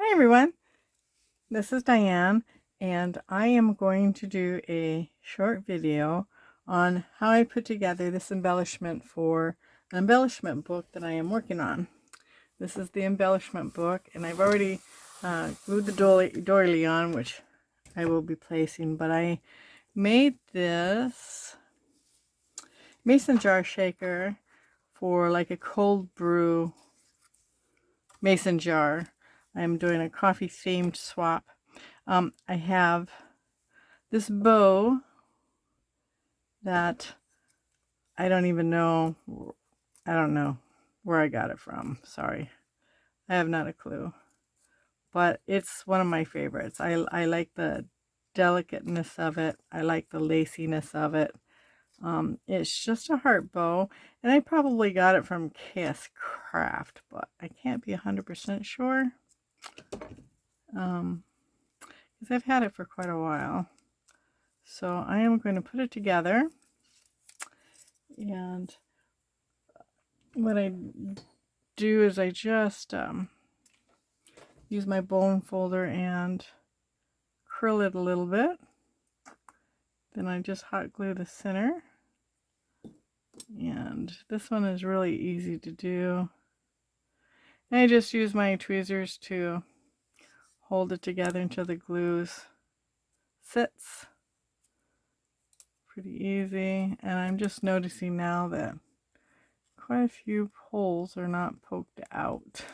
Hi everyone, this is Diane, and I am going to do a short video on how I put together this embellishment for an embellishment book that I am working on. This is the embellishment book, and I've already glued the doily on, which I will be placing, but I made this mason jar shaker for like a cold brew mason jar. I'm doing a coffee themed swap. I have this bow that I don't know where I got it from. Sorry, I have not a clue, but it's one of my favorites. I like the delicateness of it. I like the laciness of it. It's just a heart bow, and I probably got it from KS Craft, but I can't be 100% sure. Because I've had it for quite a while. So I am going to put it together, and what I do is I just use my bone folder and curl it a little bit. Then I just hot glue the center, and this one is really easy to do. And I just use my tweezers to hold it together until the glue sits. Pretty easy, and I'm just noticing now that quite a few holes are not poked out.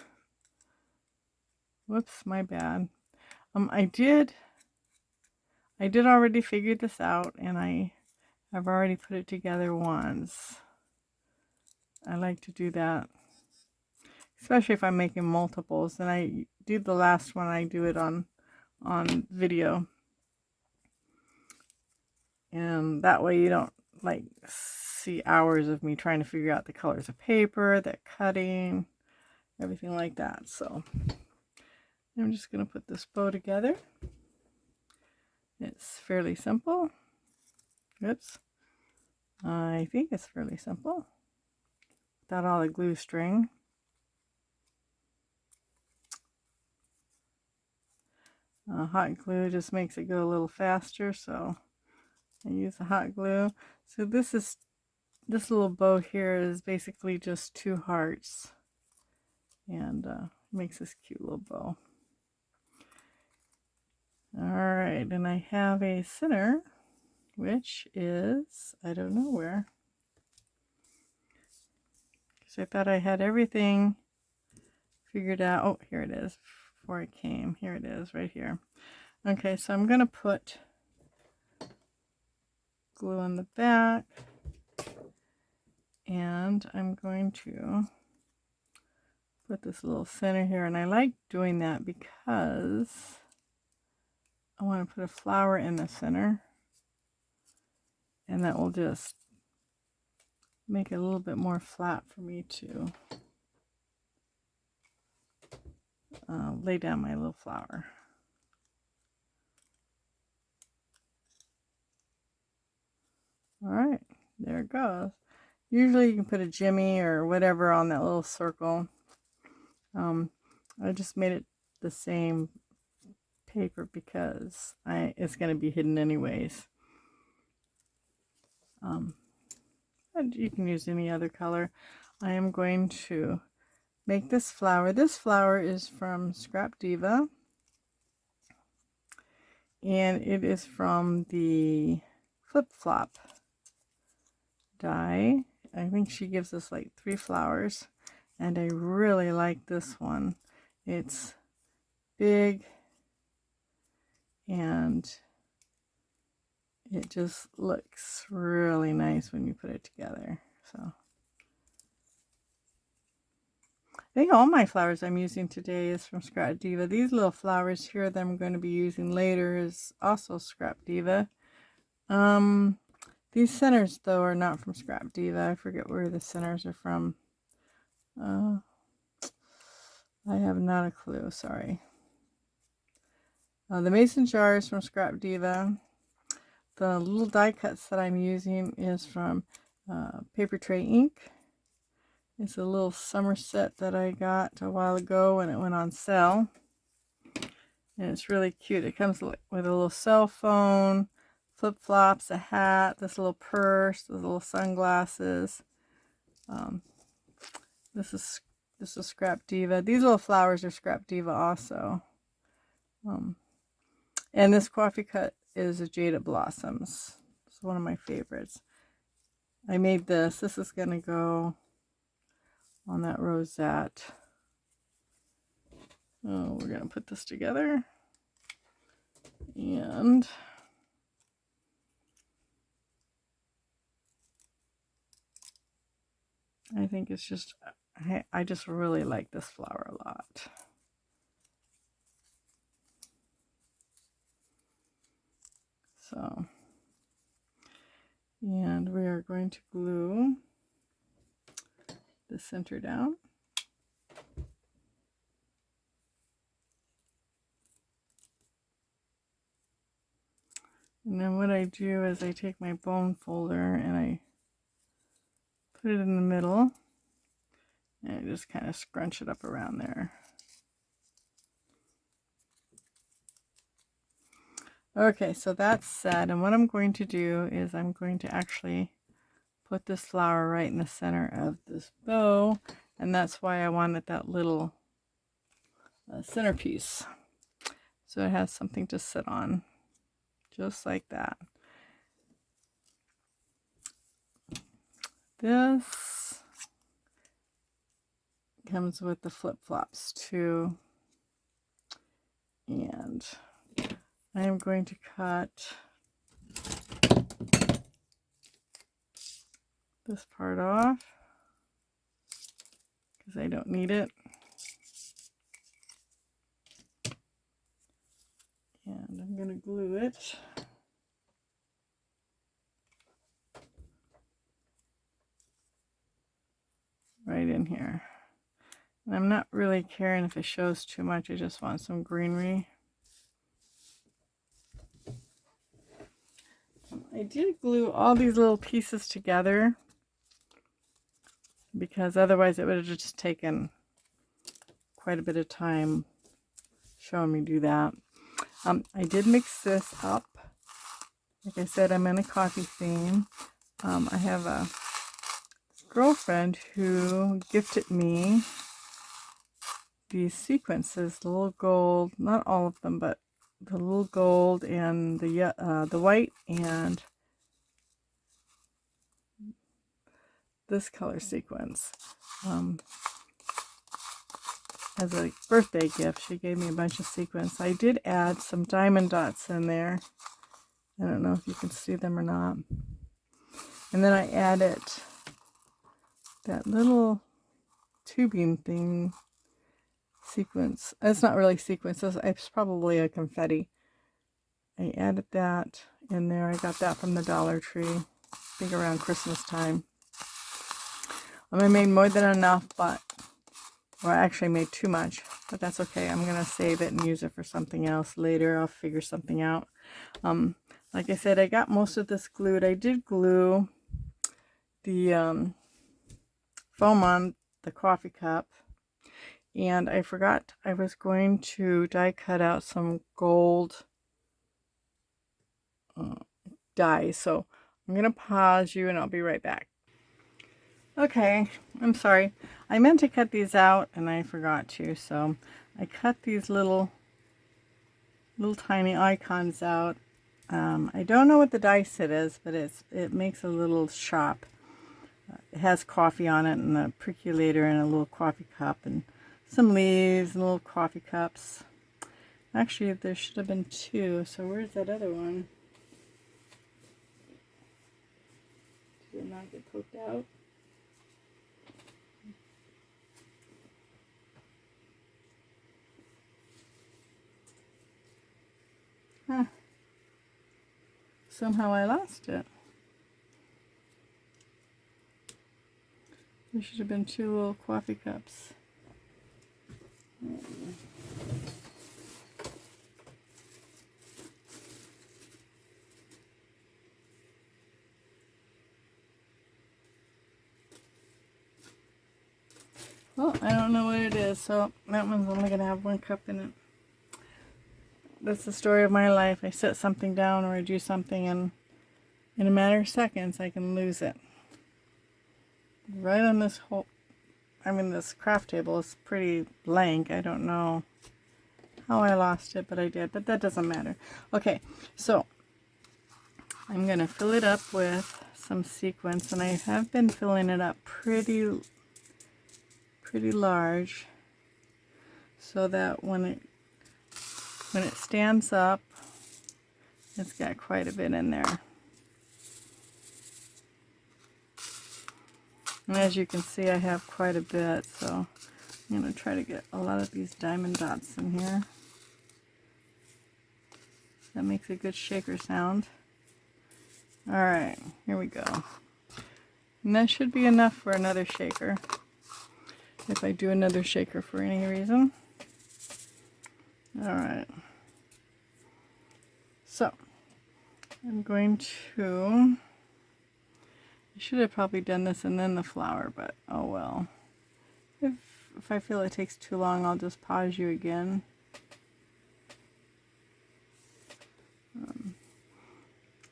Whoops, my bad. I did already figure this out, and I have already put it together once. I like to do that, especially if I'm making multiples. And I do the last one, I do it on video, and that way you don't like see hours of me trying to figure out the colors of paper, the cutting, everything like that. So I'm just going to put this bow together. It's fairly simple. Oops. I think it's fairly simple without all the glue string. Hot glue just makes it go a little faster, so I use the hot glue. So this little bow here is basically just 2 hearts, and makes this cute little bow. Alright, and I have a center, which is, I don't know where, because I thought I had everything figured out. Oh, here it is. Before I came, here it is, right here. Okay, so I'm going to put glue on the back, and I'm going to put this little center here, and I like doing that because I want to put a flower in the center, and that will just make it a little bit more flat for me to lay down my little flower. Alright, there it goes. Usually you can put a jimmy or whatever on that little circle. I just made it the same paper because it's going to be hidden anyways. And you can use any other color. I am going to make this flower. This flower is from Scrapdiva, and it is from the Flip Flop die. I think she gives us like 3 flowers, and I really like this one. It's big, and it just looks really nice when you put it together. So I think all my flowers I'm using today is from Scrapdiva. These little flowers here that I'm going to be using later is also Scrapdiva. These centers though are not from Scrapdiva. I forget where the centers are from. I have not a clue, sorry. The mason jar is from Scrapdiva. The little die cuts that I'm using is from Papertrey Ink. It's a little summer set that I got a while ago when it went on sale. And it's really cute. It comes with a little cell phone, flip-flops, a hat, this little purse, those little sunglasses. This is Scrapdiva. These little flowers are Scrapdiva also. And this coffee cut is a Jaded Blossoms. It's one of my favorites. I made this. This is going to go on that rosette. Oh, we're going to put this together. And I think it's just, I just really like this flower a lot. So, and we are going to glue the center down. And then what I do is I take my bone folder and I put it in the middle and I just kind of scrunch it up around there. Okay, so that's set, and what I'm going to do is I'm going to actually put this flower right in the center of this bow, and that's why I wanted that little centerpiece. So it has something to sit on, just like that. This comes with the flip-flops too, and I am going to cut this part off because I don't need it. And I'm going to glue it. Right in here. And I'm not really caring if it shows too much. I just want some greenery. I did glue all these little pieces together because otherwise it would have just taken quite a bit of time showing me do that. I did mix this up. Like I said, I'm in a coffee theme. I have a girlfriend who gifted me these sequences, the little gold, not all of them, but the little gold and the white and this color sequence. As a birthday gift, she gave me a bunch of sequins. I did add some diamond dots in there. I don't know if you can see them or not. And then I added that little tubing thing sequence. It's not really sequence, it's probably a confetti. I added that in there. I got that from the Dollar Tree, I think around Christmas time. I made more than enough, but, well, I actually made too much, but that's okay. I'm going to save it and use it for something else later. I'll figure something out. Like I said, I got most of this glued. I did glue the foam on the coffee cup, and I forgot I was going to die cut out some gold dye. So I'm going to pause you and I'll be right back. Okay, I'm sorry. I meant to cut these out and I forgot to, so I cut these little tiny icons out. I don't know what the die set is, but it makes a little shop. It has coffee on it and a percolator and a little coffee cup and some leaves and little coffee cups. Actually, there should have been two, so where's that other one? Did it not get poked out? Huh. Somehow I lost it. There should have been two little coffee cups. Well, I don't know what it is, so that one's only going to have one cup in it. that's the story of my life. I set something down or I do something, and in a matter of seconds I can lose it. Right on this whole, I mean, this craft table is pretty blank. I don't know how I lost it, but I did. But that doesn't matter. Okay, so I'm going to fill it up with some sequins, and I have been filling it up pretty large, so that when it stands up, it's got quite a bit in there. And as you can see, I have quite a bit, so I'm going to try to get a lot of these diamond dots in here. That makes a good shaker sound. Alright, here we go. And that should be enough for another shaker, if I do another shaker for any reason. Alright. So, I'm going to... I should have probably done this and then the flower, but oh well. If I feel it takes too long, I'll just pause you again.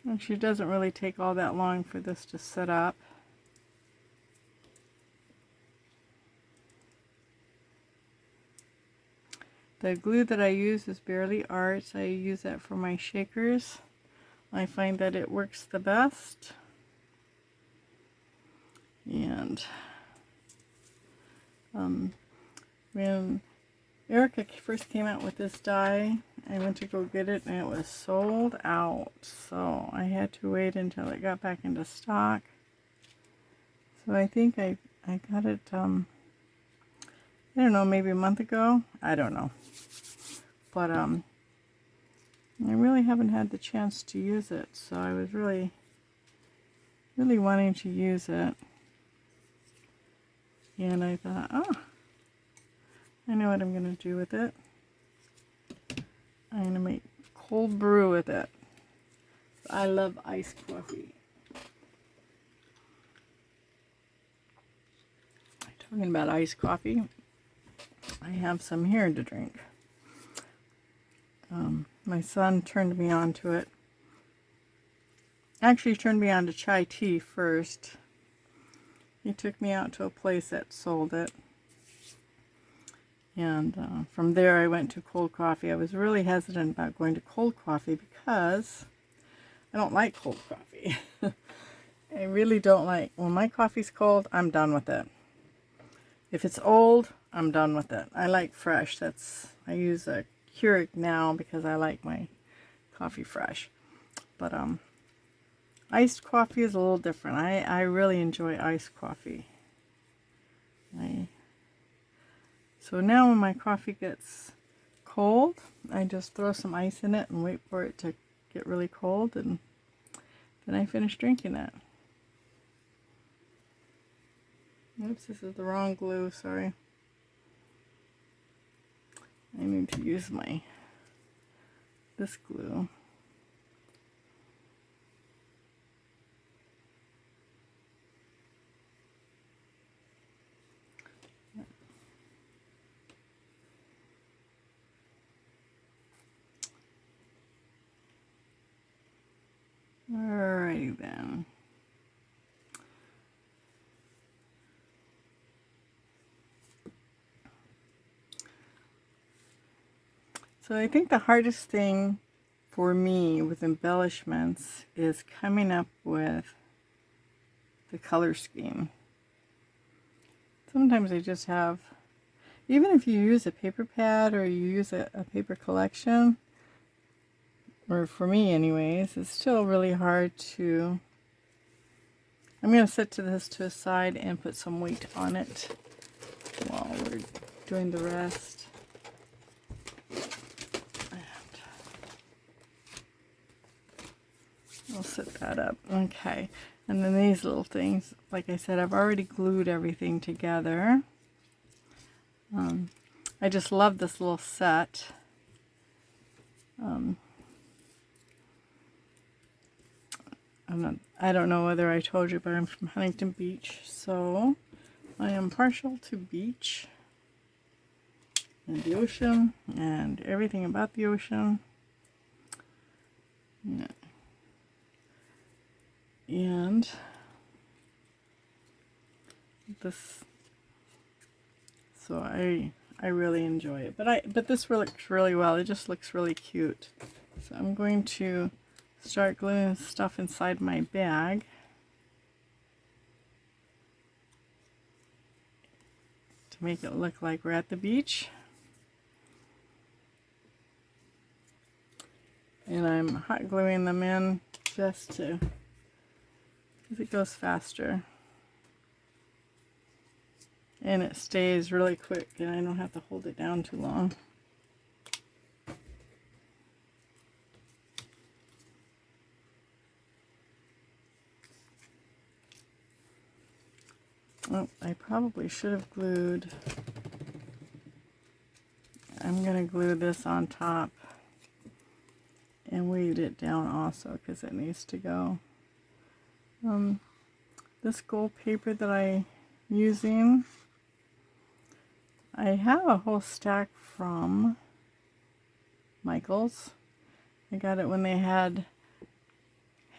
Actually, it doesn't really take all that long for this to set up. The glue that I use is Barely Arts. I use that for my shakers. I find that it works the best. And when Erica first came out with this die, I went to go get it and it was sold out. So I had to wait until it got back into stock. So I think I got it, I don't know, maybe a month ago. I don't know. But I really haven't had the chance to use it. So I was really wanting to use it. And I thought, oh, I know what I'm going to do with it. I'm going to make cold brew with it. I love iced coffee. Talking about iced coffee, I have some here to drink. My son turned me on to it. Actually, he turned me on to chai tea first. He took me out to a place that sold it. And from there I went to cold coffee. I was really hesitant about going to cold coffee because I don't like cold coffee. I really don't like, when my coffee's cold, I'm done with it. If it's old, I'm done with it. I like fresh. I use a Keurig now because I like my coffee fresh. But iced coffee is a little different. I really enjoy iced coffee. So now when my coffee gets cold, I just throw some ice in it and wait for it to get really cold, and then I finish drinking it. Oops, this is the wrong glue, sorry. I need to use this glue. Alrighty then. So I think the hardest thing for me with embellishments is coming up with the color scheme. Sometimes I just have, even if you use a paper pad or you use a paper collection, or for me anyways, it's still really hard to... I'm going to set this to a side and put some weight on it while we're doing the rest. I'll set that up. Okay. And then these little things, like I said, I've already glued everything together. I just love this little set. I don't know whether I told you, but I'm from Huntington Beach, so I am partial to beach and the ocean and everything about the ocean. Yeah. And this, so I really enjoy it. But this looks really well. It just looks really cute. So I'm going to start gluing stuff inside my bag. To make it look like we're at the beach. And I'm hot gluing them in just to, because it goes faster. And it stays really quick and I don't have to hold it down too long. Oh, I probably should have glued. I'm going to glue this on top and weight it down also because it needs to go. This gold paper that I'm using, I have a whole stack from Michael's. I got it when they had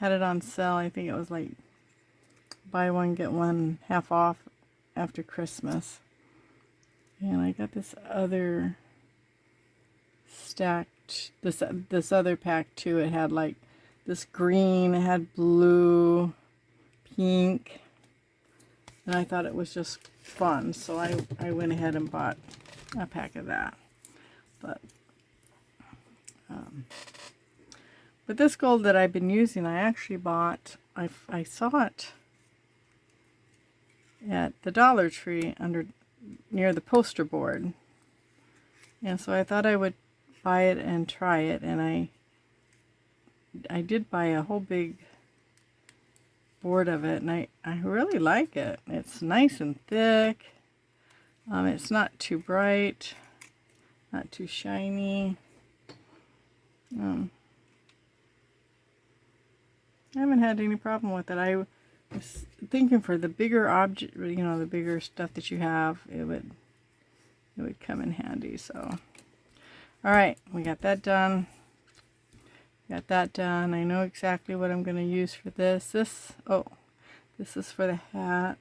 it on sale. I think it was like buy one get one half off after Christmas. And I got this other stacked, this other pack too. It had like this green, it had blue, pink, and I thought it was just fun, so I went ahead and bought a pack of that. But this gold that I've been using, I actually bought, I saw it at the Dollar Tree near the poster board. And so I thought I would buy it and try it, and I did buy a whole big board of it, and I really like it. It's nice and thick. It's not too bright, not too shiny. I haven't had any problem with it. I was thinking for the bigger object, you know, the bigger stuff that you have, it would come in handy. So, all right, we got that done. Got that done. I know exactly what I'm going to use for this. This is for the hat.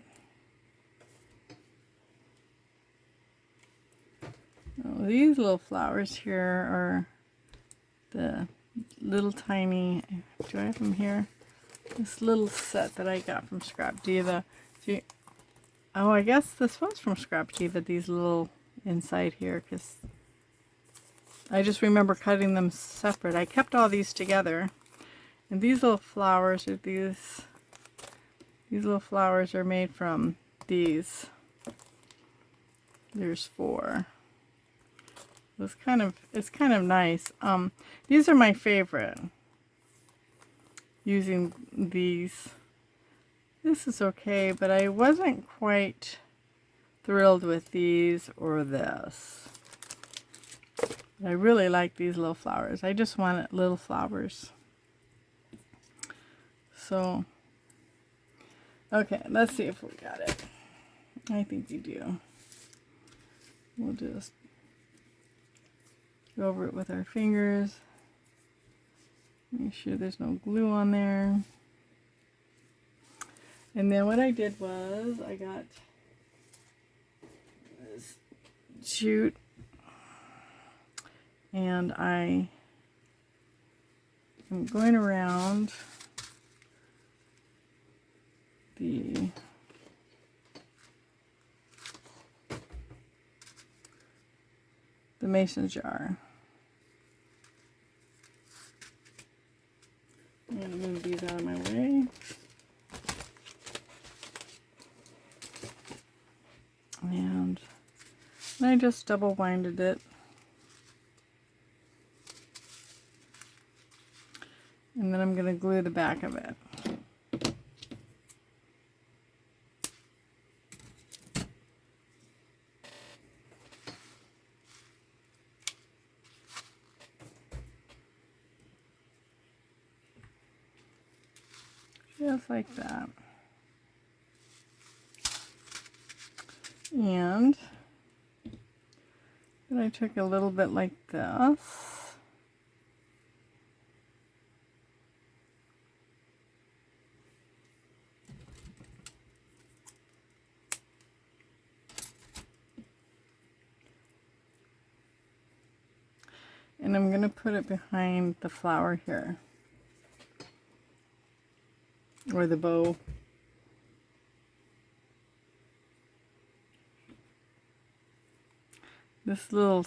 Oh, these little flowers here are the little tiny, do I have them here? This little set that I got from Scrapdiva. Oh, I guess this was from Scrapdiva, these little inside here, because I just remember cutting them separate. I kept all these together. And these little flowers are these little flowers are made from these. There's 4. It's kind of nice. These are my favorite. Using these. This is okay, but I wasn't quite thrilled with these or this. I really like these little flowers. I just wanted little flowers. So, okay, let's see if we got it. I think we do. We'll just go over it with our fingers. Make sure there's no glue on there. And then what I did was I got this jute, and I am going around the mason jar. I'm going to move these out of my way. And I just double winded it. And then I'm going to glue the back of it. Just like that. And then I took a little bit like this. And I'm going to put it behind the flower here, or the bow. This little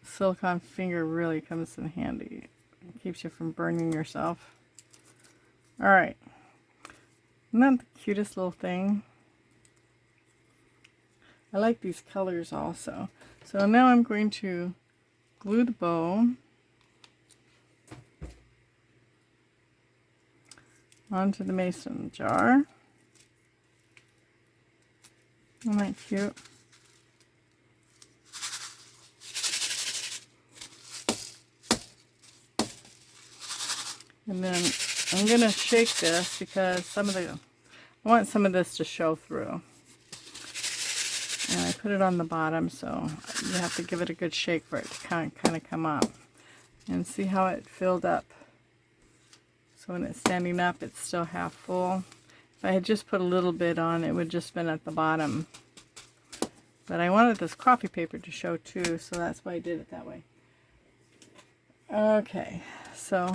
silicone finger really comes in handy. It keeps you from burning yourself. Alright. Isn't that the cutest little thing? I like these colors also. So now I'm going to glue the bow onto the mason jar. Isn't that cute? And then I'm going to shake this because I want some of this to show through. And I put it on the bottom, so you have to give it a good shake for it to kind of come up. And see how it filled up. So when it's standing up, it's still half full. If I had just put a little bit on, it would just been at the bottom. But I wanted this coffee paper to show too, so that's why I did it that way. Okay, so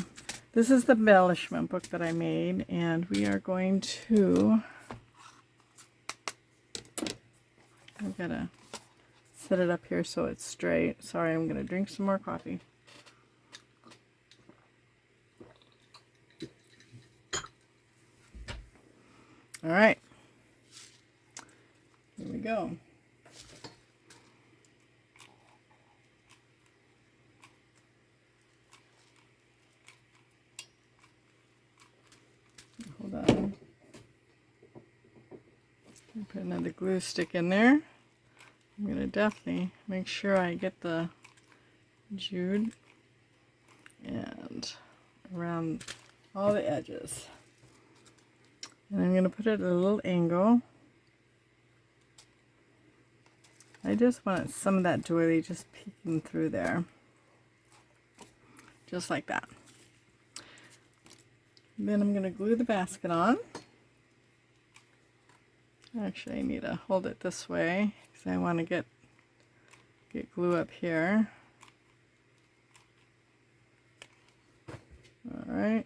this is the embellishment book that I made, and we are going to, I've got to set it up here so it's straight. Sorry, I'm going to drink some more coffee. All right, here we go. Hold on. Put another glue stick in there. I'm going to definitely make sure I get the jute and around all the edges. And I'm going to put it at a little angle. I just want some of that doily just peeking through there. Just like that. Then I'm going to glue the basket on. Actually, I need to hold it this way because I want to get glue up here. All right.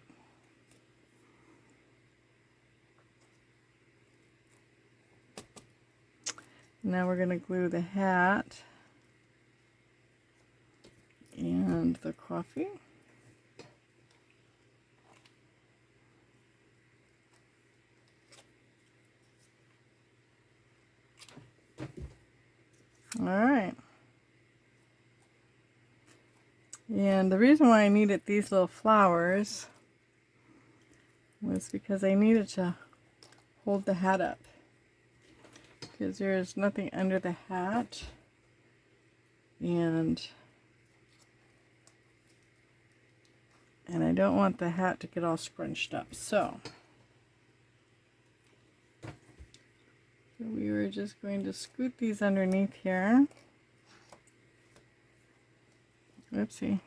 Now we're going to glue the hat and the coffee. All right. And the reason why I needed these little flowers was because I needed to hold the hat up. Because there's nothing under the hat, and I don't want the hat to get all scrunched up. So we were just going to scoot these underneath here. Oopsie.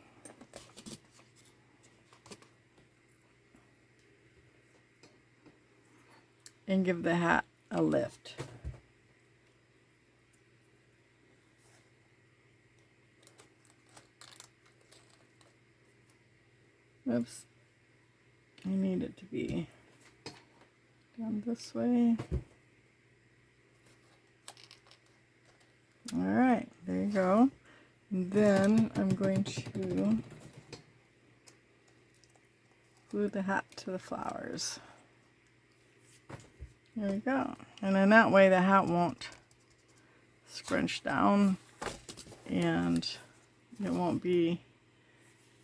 And give the hat a lift. Oops, I need it to be down this way. All right, there you go. And then I'm going to glue the hat to the flowers. There we go. And then that way the hat won't scrunch down and it won't be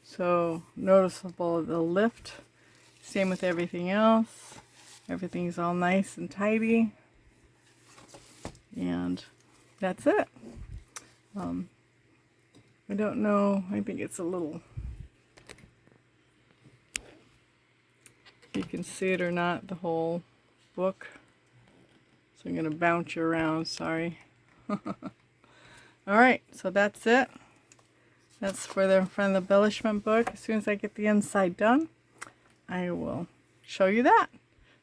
so noticeable, the lift. Same with everything else. Everything's all nice and tidy. And that's it. I don't know, I think it's a little, if you can see it or not, the whole book. So I'm going to bounce you around, sorry. Alright, so that's it. That's for the front of the embellishment book. As soon as I get the inside done, I will show you that.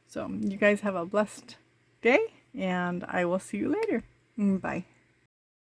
So you guys have a blessed day, and I will see you later. Bye.